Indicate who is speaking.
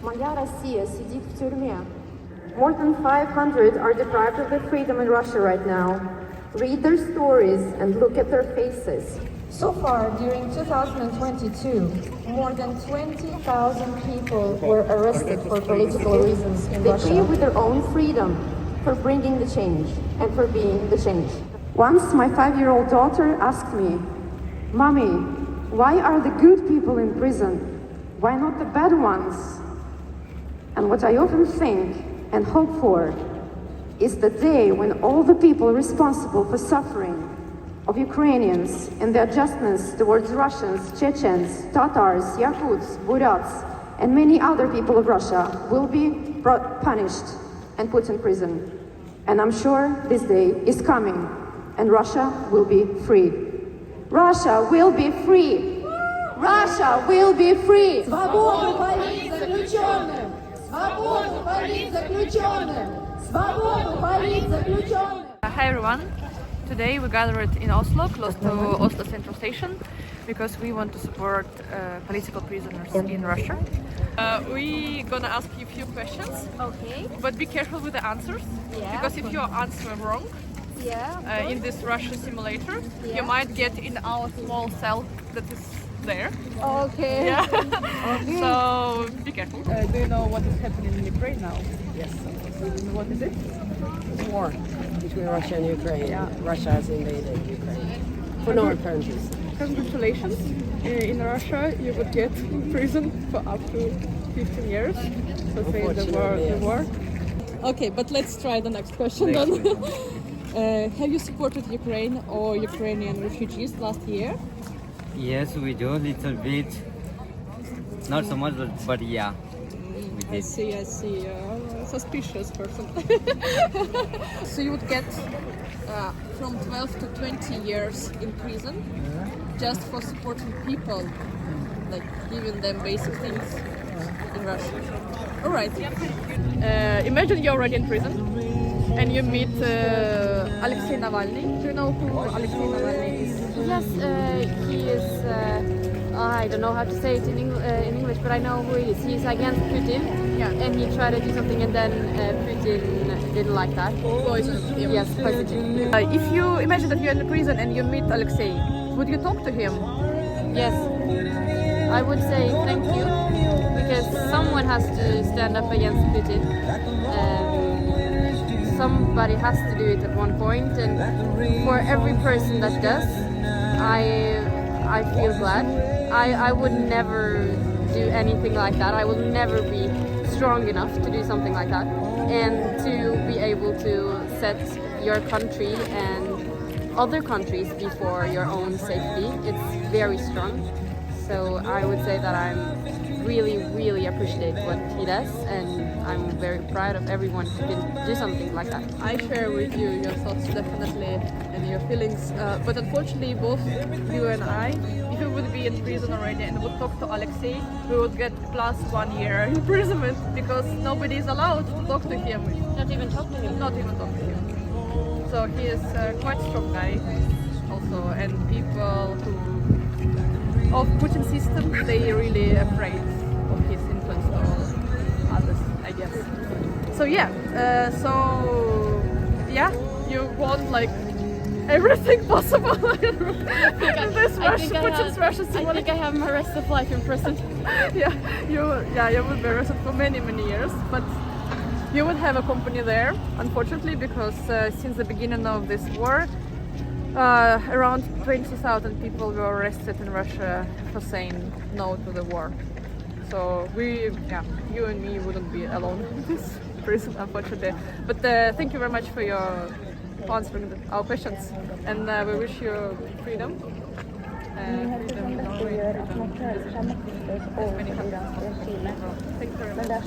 Speaker 1: Моя Россия сидит в тюрьме. More than 500 are deprived of their freedom in Russia right now. Read their stories and look at their faces.
Speaker 2: So far, during 2022, more than 20,000 people were arrested for political reasons in
Speaker 1: They
Speaker 2: Russia.
Speaker 1: pay with their own freedom for bringing the change and for being the change. Once my 5-year-old daughter asked me, "Mommy, why are the good people in prison? Why not the bad ones?" And what I often think and hope for is the day when all the people responsible for suffering of Ukrainians and the adjustments towards Russians, Chechens, Tatars, Yakuts, Buryats, and many other people of Russia will be punished and put in prison. And I'm sure this day is coming, and Russia will be free. Russia will be free! Russia will be free!
Speaker 2: Свободу полить заключенным! Свободу полить заключенным! Свободу полить заключенным!
Speaker 3: Hi everyone! Today we gathered in Oslo, close to Oslo Central Station, because we want to support political prisoners in Russia. We're gonna ask you a few questions.
Speaker 4: Okay.
Speaker 3: But be careful with the answers, because if you answer wrong in this Russian simulator, you might get in our small cell that is there.
Speaker 4: Okay.
Speaker 3: Yeah. Okay. So be careful. Do you know what is happening in Ukraine now?
Speaker 5: Yes.
Speaker 3: What is it?
Speaker 5: War between Russia and Ukraine.
Speaker 3: Yeah.
Speaker 5: Russia has invaded Ukraine for no apparent reason.
Speaker 3: Congratulations. In Russia, you would get in prison for up to 15 years. So say the war. Okay, but let's try the next question then. Have you supported Ukraine or Ukrainian refugees last year?
Speaker 6: Yes, we do a little bit. Not so much, but yeah. We
Speaker 3: I
Speaker 6: did.
Speaker 3: see. Suspicious person. So you would get from 12 to 20 years in prison just for supporting people, like giving them basic things in Russia. All right. Imagine you're already in prison and you meet Alexey Navalny. Do you know who Alexey Navalny is?
Speaker 4: Yes, he is. I don't know how to say it in English, but I know who he is. He's against Putin, and he tried to do something, and then Putin didn't like that.
Speaker 3: Poisoned him.
Speaker 4: Yes, poisoned.
Speaker 3: If you imagine that you're in prison and you meet Alexey, would you talk to him?
Speaker 4: Yes, I would say thank you, because someone has to stand up against Putin. Somebody has to do it at one point, and for every person that does, I feel glad. I would never do anything like that. I will never be strong enough to do something like that. And to be able to set your country and other countries before your own safety, it's very strong. So I would say that I'm really appreciate what he does, and I'm very proud of everyone who can do something like that.
Speaker 3: I share with you your thoughts definitely and your feelings, but unfortunately both you and I, if we would be in prison already and would talk to Alexey, we would get plus 1 year imprisonment, because nobody is allowed to talk to him.
Speaker 4: Not even talk to him.
Speaker 3: Not even talk to him. So he is quite strong guy also, and people who of Putin system, they really afraid of his influence on others, I guess. So you want like everything possible in this Putin's Russian simulator.
Speaker 4: I think I have my rest of life in prison.
Speaker 3: you would be arrested for many years, but you would have a company there, unfortunately, because since the beginning of this war, around 20,000 people were arrested in Russia for saying no to the war. So you and me wouldn't be alone in this prison, unfortunately. But thank you very much for answering our questions, and we wish you freedom. Freedom in Norway, freedom in prison. As many countries. Thank you very much.